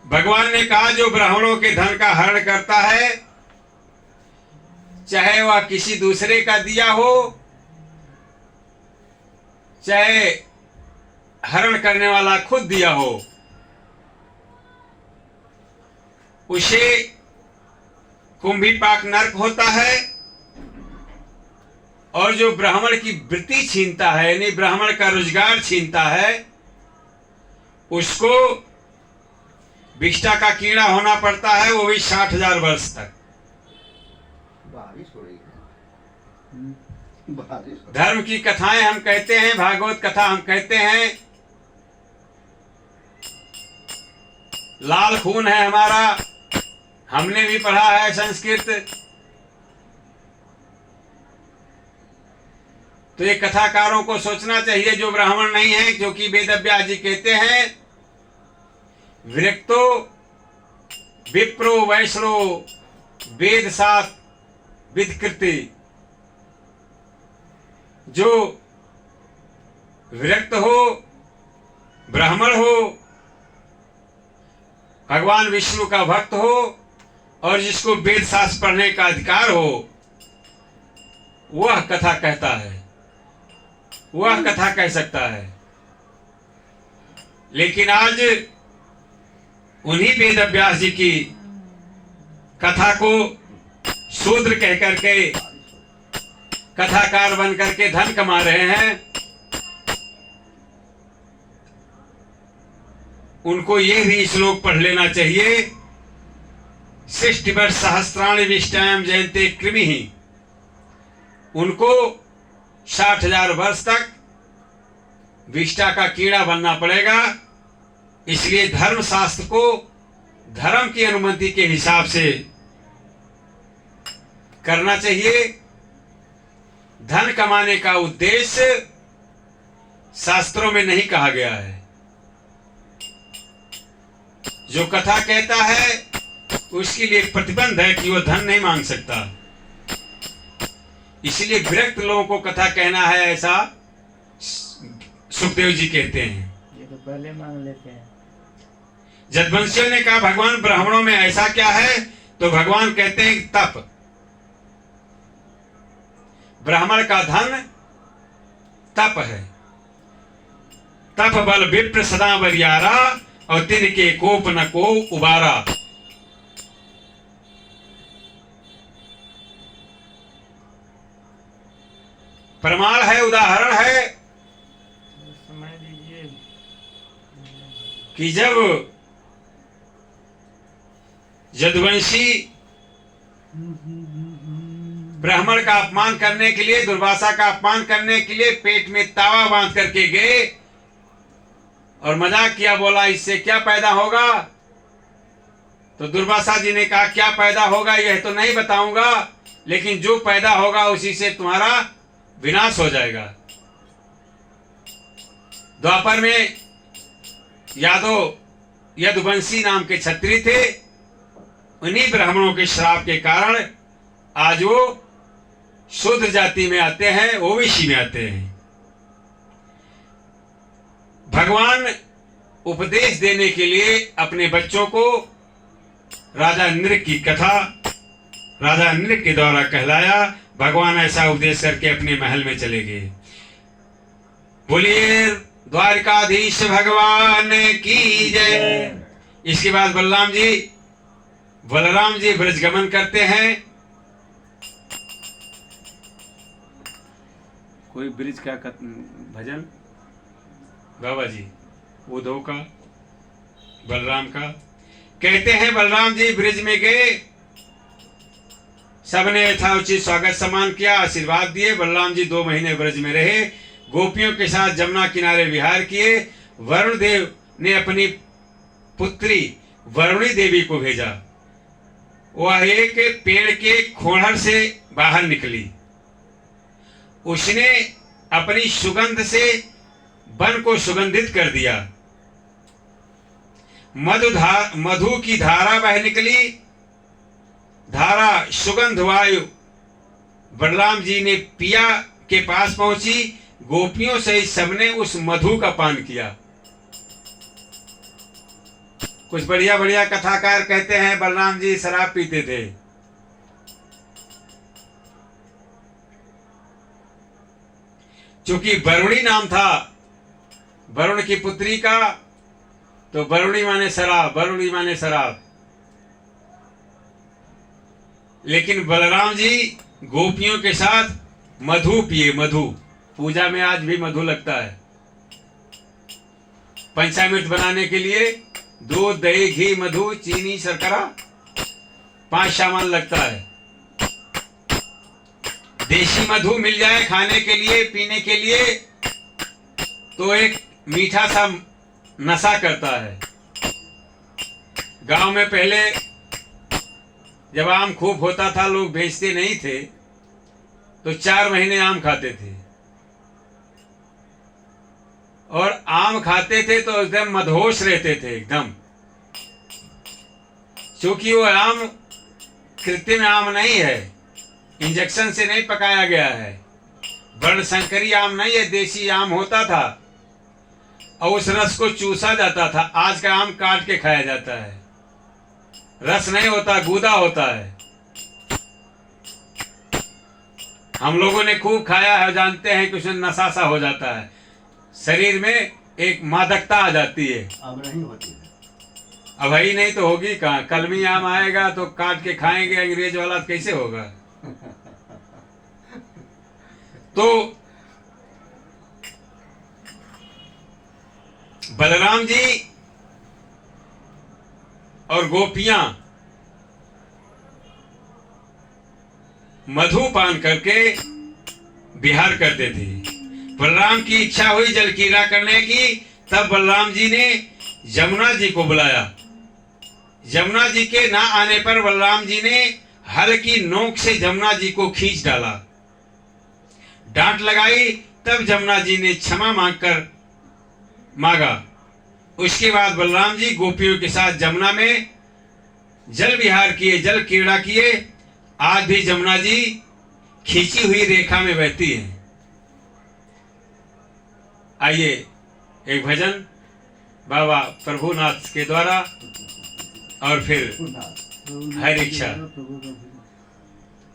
भगवान ने कहा जो ब्राह्मणों के धन का हरण करता है, चाहे वह किसी दूसरे का दिया हो, चाहे हरण करने वाला खुद दिया हो, उसे कुंभीपाक नरक होता है। और जो ब्राह्मण की वृत्ति छीनता है, यानी ब्राह्मण का रोजगार छीनता है, उसको विष्ठा का कीड़ा होना पड़ता है, वो भी 60,000 वर्ष तक। बारिश हो रही है। धर्म की कथाएं हम कहते हैं, भागवत कथा हम कहते हैं, लाल खून है हमारा, हमने भी पढ़ा है संस्कृत। तो ये कथाकारों को सोचना चाहिए जो ब्राह्मण नहीं है, क्योंकि वेद व्यास जी कहते हैं विरक्तो विप्रो वैश्रो वेद सात विदकृति। जो विरक्त हो, ब्राह्मण हो, भगवान विष्णु का भक्त हो और जिसको वेद शास्त्र पढ़ने का अधिकार हो, वह कथा कहता है, वह कथा कह सकता है। लेकिन आज उन्हीं वेद व्यास जी की कथा को शूद्र कह करके कथाकार बन करके धन कमा रहे हैं। उनको ये भी श्लोक पढ़ लेना चाहिए, सृष्टिवर्ष सहस्त्राणि विष्टायाम जयन्ते कृमि ही। उनको 60,000 वर्ष तक विष्ठा का कीड़ा बनना पड़ेगा। इसलिए धर्म शास्त्र को धर्म की अनुमति के हिसाब से करना चाहिए। धन कमाने का उद्देश्य शास्त्रों में नहीं कहा गया है। जो कथा कहता है उसके लिए प्रतिबंध है कि वह धन नहीं मांग सकता। इसलिए विरक्त लोगों को कथा कहना है, ऐसा सुखदेव जी कहते हैं। ये तो पहले मांग लेते हैं। जदवंशियों ने कहा भगवान ब्राह्मणों में ऐसा क्या है, तो भगवान कहते हैं तप। ब्राह्मण का धन तप है। तप बल विप्र सदा बरियारा और तिनके कोप न को उबारा। प्रमाण है, उदाहरण है समय दीजिए कि जब यदुवंशी ब्राह्मण का अपमान करने के लिए, दुर्वासा का अपमान करने के लिए पेट में तावा बांध करके गए और मजाक किया, बोला इससे क्या पैदा होगा। तो दुर्वासा जी ने कहा क्या पैदा होगा यह तो नहीं बताऊंगा, लेकिन जो पैदा होगा उसी से तुम्हारा विनाश हो जाएगा। द्वापर में यदुवंशी नाम के क्षत्रिय थे। उन्हीं ब्राह्मणों के श्राप के कारण आज वो शूद्र जाति में आते हैं, ओबीसी में आते हैं। भगवान उपदेश देने के लिए अपने बच्चों को राजा नृक की कथा राजा नृक के द्वारा कहलाया। भगवान ऐसा उपदेश करके अपने महल में चले गए। बोलिए द्वारकाधीश भगवान की जय। इसके बाद बलराम जी ब्रज गमन करते हैं। कोई ब्रिज का भजन बाबा जी उद्धव का, बलराम का कहते हैं। बलराम जी ब्रिज में गए, सबने यथाउचित स्वागत सम्मान किया, आशीर्वाद दिए। बलराम जी 2 महीने ब्रज में रहे, गोपियों के साथ जमुना किनारे विहार किए। वरुण देव ने अपनी पुत्री वरुणी देवी को भेजा। वह एक पेड़ के खोहड़ से बाहर निकली। उसने अपनी सुगंध से वन को सुगंधित कर दिया। मधु की धारा बह निकली। धारा सुगंध वायु बलराम जी ने पिया के पास पहुंची। गोपियों से सबने उस मधु का पान किया। कुछ बढ़िया बढ़िया कथाकार कहते हैं बलराम जी शराब पीते थे। चूंकि वरुणी नाम था वरुण की पुत्री का, तो वरुणी माने शराब, वरुणी माने शराब। लेकिन बलराम जी गोपियों के साथ मधु पिए। मधु पूजा में आज भी मधु लगता है। पंचामृत बनाने के लिए दूध, दही, घी, मधु, चीनी, शर्करा 5 सामान लगता है। देशी मधु मिल जाए खाने के लिए, पीने के लिए, तो एक मीठा सा नशा करता है। गांव में पहले जब आम खूब होता था, लोग बेचते नहीं थे, तो 4 महीने आम खाते थे। और आम खाते थे तो एकदम मदहोश रहते थे एकदम। क्योंकि वो आम कृत्रिम आम नहीं है, इंजेक्शन से नहीं पकाया गया है, वर्णशंकरी आम नहीं है, देसी आम होता था और उस रस को चूसा जाता था। आज का आम काट के खाया जाता है, रस नहीं होता, गूदा होता है। हम लोगों ने खूब खाया है, जानते हैं कि उसमें नशा सा हो जाता है, शरीर में एक मादकता आ जाती है। अब नहीं होती है। अब ही नहीं तो होगी कहाँ। कलमी आम आएगा तो काट के खाएंगे, अंग्रेज वाला कैसे होगा। तो बलराम जी और गोपियां मधुपान करके विहार करते थे। बलराम की इच्छा हुई जल क्रीड़ा करने की, तब बलराम जी ने यमुना जी को बुलाया। यमुना जी के ना आने पर बलराम जी ने हल की नोक से यमुना जी को खींच डाला, डांट लगाई। तब यमुना जी ने क्षमा मांगा। उसके बाद बलराम जी गोपियों के साथ यमुना में जल विहार किए, जल क्रीड़ा किए। आज भी यमुना जी खींची हुई रेखा में बहती है। आइए एक भजन बाबा प्रभुनाथ के द्वारा और फिर हर इच्छा।